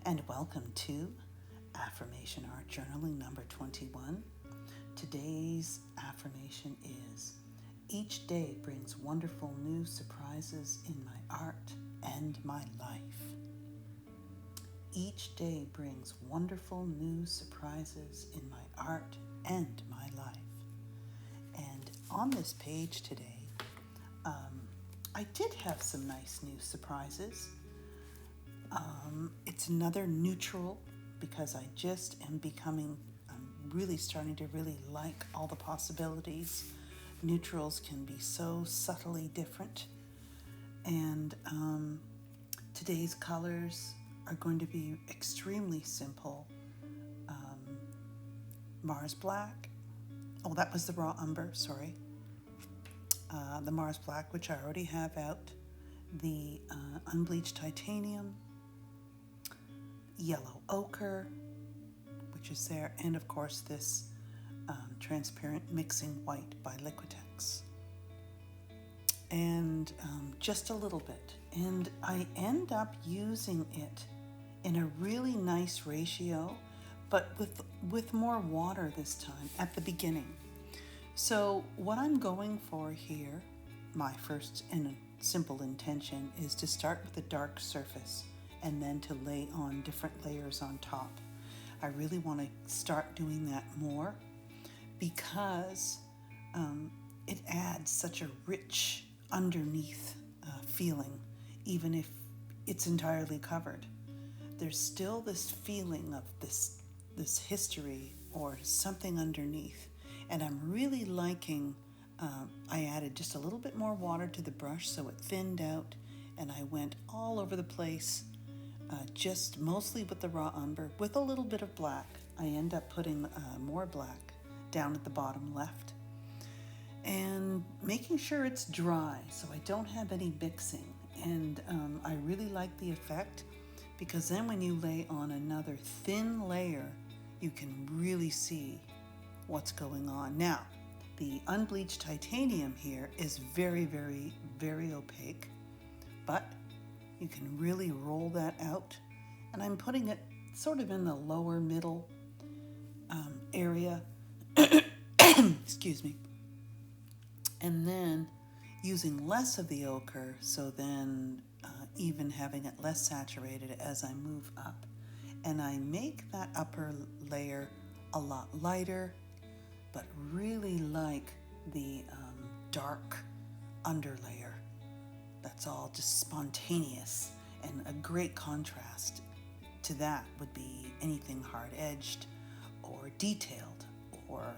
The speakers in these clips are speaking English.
and welcome to Affirmation Art Journaling number 21. Today's affirmation is, each day brings wonderful new surprises in my art and my life. Each day brings wonderful new surprises in my art and my life. And on this page today, I did have some nice new surprises. It's another neutral because I just am I'm really starting to really like all the possibilities. Neutrals can be so subtly different. And today's colors are going to be extremely simple. Mars Black. Oh, that was the raw umber, sorry. The Mars Black, which I already have out. The unbleached titanium. Yellow ochre, which is there. And of course this transparent mixing white by Liquitex. And just a little bit. And I end up using it in a really nice ratio, but with more water this time at the beginning. So what I'm going for here, my first and simple intention, is to start with a dark surface and then to lay on different layers on top. I really want to start doing that more because it adds such a rich underneath feeling, even if it's entirely covered. There's still this feeling of this history or something underneath. And I'm really liking, I added just a little bit more water to the brush so it thinned out, and I went all over the place, just mostly with the raw umber, with a little bit of black. I end up putting more black down at the bottom left, and making sure it's dry so I don't have any mixing. And I really like the effect because then when you lay on another thin layer, you can really see what's going on. Now, the unbleached titanium here is very, very, very opaque, but you can really roll that out. And I'm putting it sort of in the lower middle area. Excuse me. And then using less of the ochre, so then even having it less saturated as I move up. And I make that upper layer a lot lighter, but really like the dark underlayer. That's all just spontaneous, and a great contrast to that would be anything hard-edged or detailed or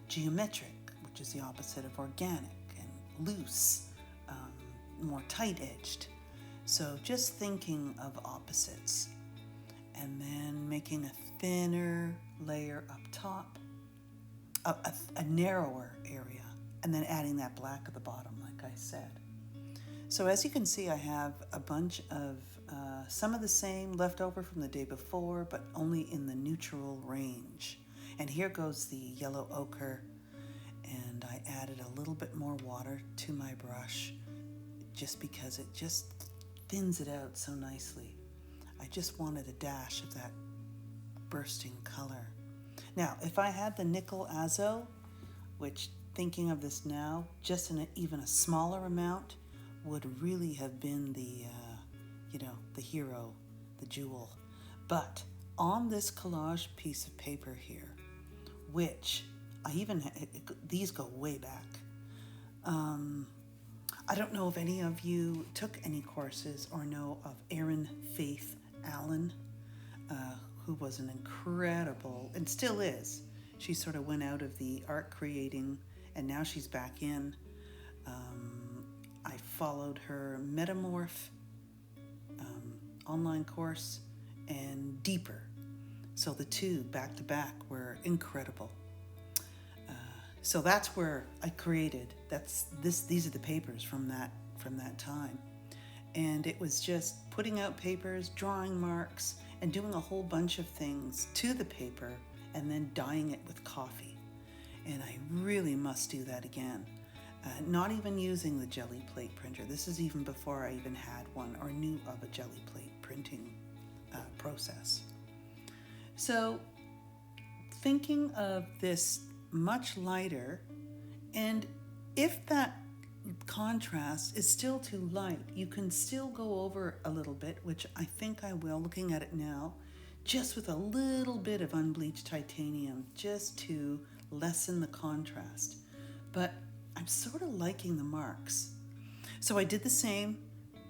geometric, which is the opposite of organic, and loose, more tight-edged. So just thinking of opposites, and then making a thinner layer up top, a narrower area, and then adding that black at the bottom, like I said. So as you can see, I have a bunch of some of the same left over from the day before, but only in the neutral range. And here goes the yellow ochre, and I added a little bit more water to my brush just because it just thins it out so nicely. I just wanted a dash of that bursting color. Now, if I had the nickel azo, which, thinking of this now, just in even a smaller amount, would really have been the hero, the jewel. But on this collage piece of paper here, which these go way back. I don't know if any of you took any courses or know of Erin Faith Allen, who was an incredible, and still is. She sort of went out of the art creating, and now she's back in. I followed her Metamorph online course and Deeper. So the two back to back were incredible. So that's where I created. These are the papers from that time. And it was just putting out papers, drawing marks, and doing a whole bunch of things to the paper, and then dyeing it with coffee. And I really must do that again. Not even using the jelly printer. This is even before I even had one or knew of a jelly plate printing process. So thinking of this much lighter, and if that contrast is still too light, you can still go over a little bit, which I think I will, looking at it now, just with a little bit of unbleached titanium, just to lessen the contrast. But I'm sort of liking the marks. So I did the same.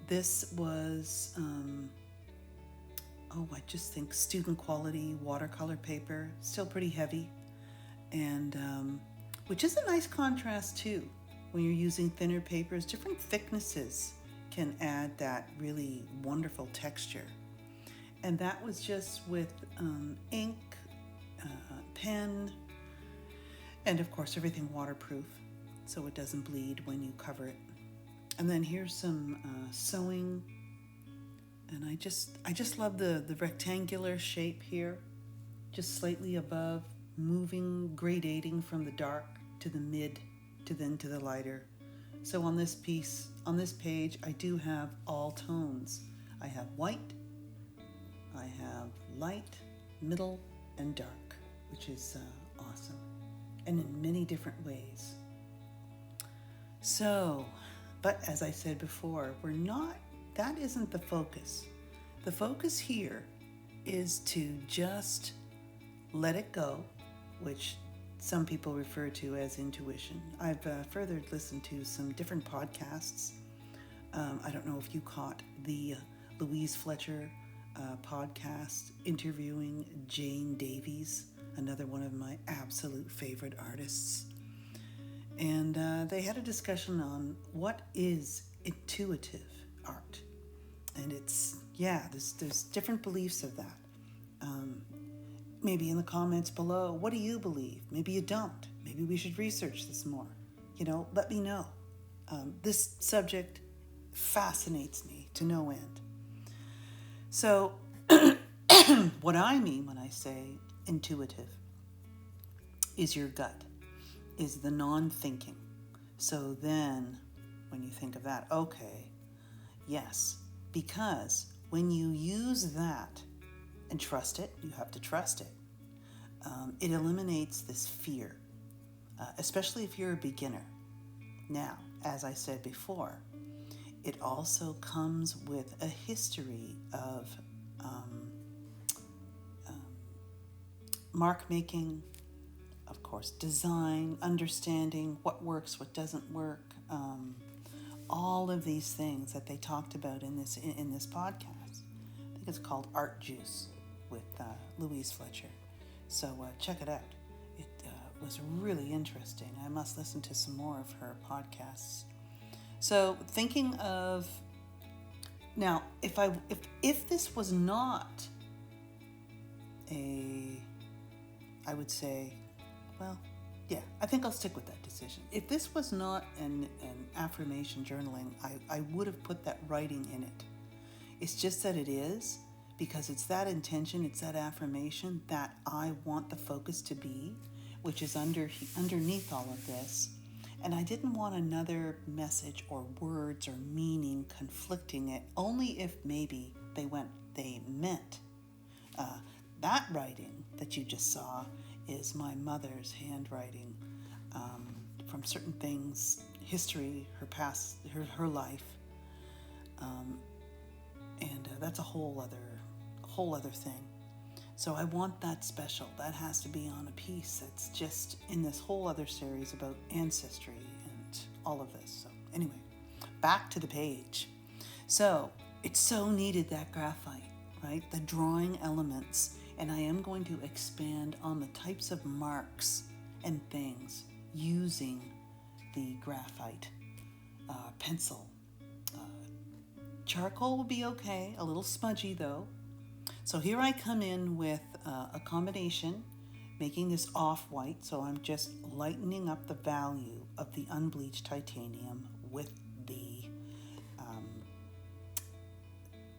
This was, I just think student quality watercolor paper, still pretty heavy, and which is a nice contrast too. When you're using thinner papers, different thicknesses can add that really wonderful texture. And that was just with ink, pen, and of course everything waterproof, so it doesn't bleed when you cover it. And then here's some sewing, and I just love the rectangular shape here, just slightly above, moving, gradating from the dark to the mid, to then to the lighter. So on this piece, on this page, I do have all tones. I have white, I have light, middle, and dark, which is awesome, and in many different ways. So, but as I said before, that isn't the focus. The focus here is to just let it go, which some people refer to as intuition. I've further listened to some different podcasts. I don't know if you caught the Louise Fletcher podcast interviewing Jane Davies, another one of my absolute favorite artists. And they had a discussion on what is intuitive art. And it's, there's different beliefs of that. Maybe in the comments below, what do you believe? Maybe you don't. Maybe we should research this more. Let me know. This subject fascinates me to no end. So what I mean when I say intuitive is your gut, is the non-thinking. So then when you think of that, okay, yes, because when you use that and trust it, you have to trust it. It eliminates this fear, especially if you're a beginner. Now, as I said before, it also comes with a history of mark making, of course, design, understanding what works, what doesn't work, all of these things that they talked about in this podcast. I think it's called Art Juice with Louise Fletcher. So check it out. It was really interesting. I must listen to some more of her podcasts. So thinking of now, if this was not I would say, I think I'll stick with that decision. If this was not an affirmation journaling, I would have put that writing in it. It's just that it is, because it's that intention, it's that affirmation that I want the focus to be, which is underneath all of this. And I didn't want another message or words or meaning conflicting it, only if maybe they meant. That writing that you just saw is my mother's handwriting, from certain things, history, her past, her life, and that's a whole other thing. So I want that special. That has to be on a piece that's just in this whole other series about ancestry and all of this. So anyway, back to the page. So it so needed that graphite, right? The drawing elements. And I am going to expand on the types of marks and things using the graphite pencil. Charcoal will be okay, a little smudgy though. So here I come in with a combination, making this off-white. So I'm just lightening up the value of the unbleached titanium with the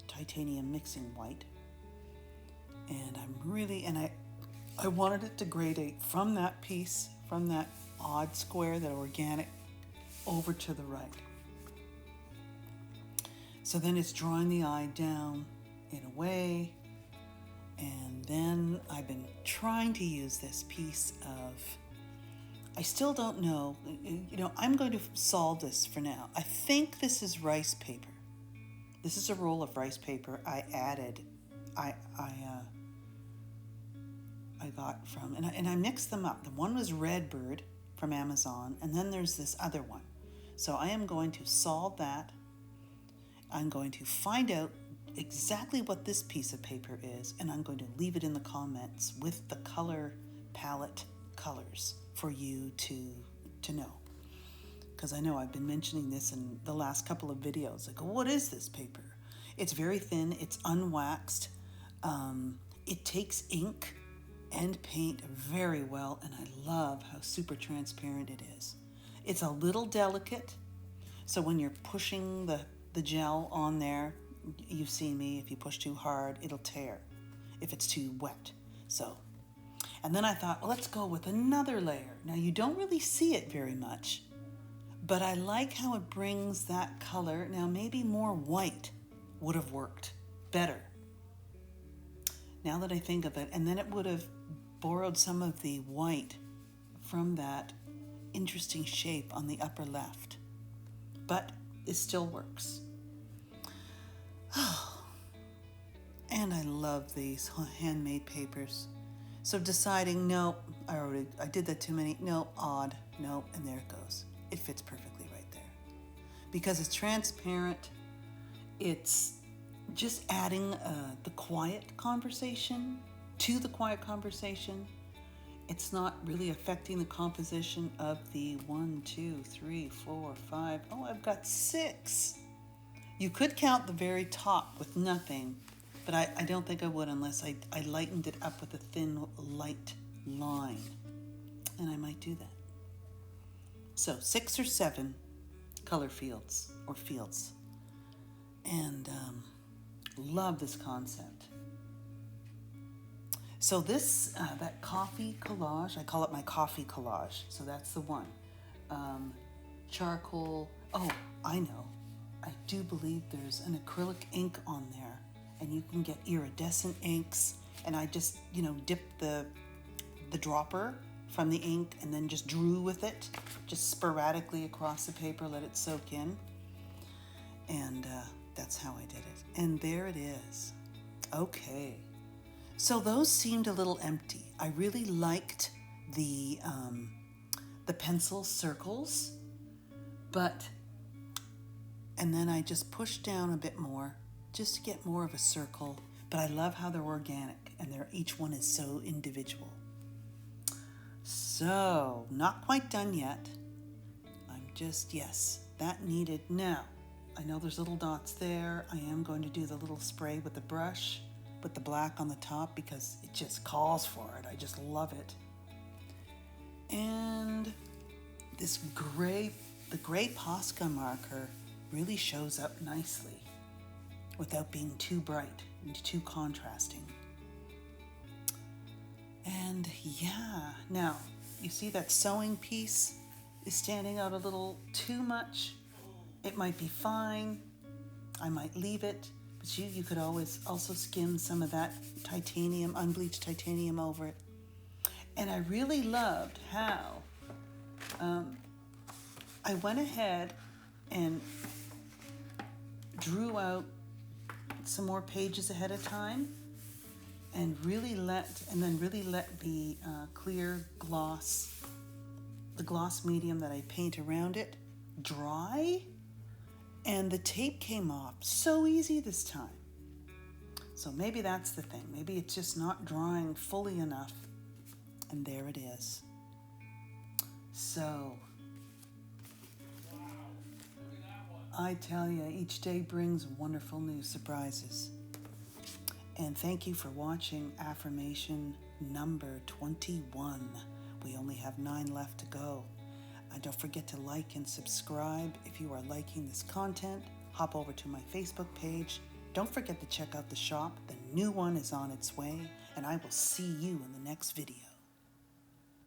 titanium mixing white. And I wanted it to gradate from that piece, from that odd square, that organic, over to the right. So then it's drawing the eye down in a way, then I've been trying to use this piece of, I still don't know, I'm going to solve this for now. I think this is rice paper. This is a roll of rice paper I added. I got from, and I mixed them up. The one was Redbird from Amazon, and then there's this other one. So I am going to solve that. I'm going to find out exactly what this piece of paper is, and I'm going to leave it in the comments with the color palette colors for you to know. Because I know I've been mentioning this in the last couple of videos. Like, what is this paper? It's very thin, it's unwaxed. It takes ink and paint very well, and I love how super transparent it is. It's a little delicate, so when you're pushing the gel on there, you've seen me, if you push too hard, it'll tear if it's too wet. So, and then I thought, well, let's go with another layer. Now you don't really see it very much, but I like how it brings that color. Now maybe more white would have worked better, now that I think of it. And then it would have borrowed some of the white from that interesting shape on the upper left, but it still works. And I love these handmade papers. So deciding, no, I did that too many, no, odd, no, and there it goes. It fits perfectly right there. Because it's transparent, it's just adding the quiet conversation to the quiet conversation. It's not really affecting the composition of the 1, 2, 3, 4, 5. Oh, I've got 6. You could count the very top with nothing, but I don't think I would unless I lightened it up with a thin, light line. And I might do that. So 6 or 7 color fields or fields. And love this concept. So this, that coffee collage, I call it my coffee collage. So that's the one. Charcoal, oh, I know. I do believe there's an acrylic ink on there, and you can get iridescent inks. And I just, dipped the dropper from the ink and then just drew with it, just sporadically across the paper, let it soak in. And that's how I did it. And there it is. Okay. So those seemed a little empty. I really liked the pencil circles, and then I just pushed down a bit more just to get more of a circle. But I love how they're organic and each one is so individual. So, not quite done yet. Yes, that needed. Now, I know there's little dots there. I am going to do the little spray with the brush, with the black on the top, because it just calls for it. I just love it. And this the gray Posca marker really shows up nicely without being too bright and too contrasting. And yeah, now you see that sewing piece is standing out a little too much. It might be fine. I might leave it, but you could always also skim some of that titanium, unbleached titanium over it. And I really loved how I went ahead and drew out some more pages ahead of time, and really let the clear gloss, the gloss medium that I paint around it, dry, and the tape came off so easy this time. So maybe that's the thing. Maybe it's just not drying fully enough, and there it is. So I tell you, each day brings wonderful new surprises. And thank you for watching affirmation number 21. We only have 9 left to go. And don't forget to like and subscribe if you are liking this content. Hop over to my Facebook page. Don't forget to check out the shop. The new one is on its way, and I will see you in the next video.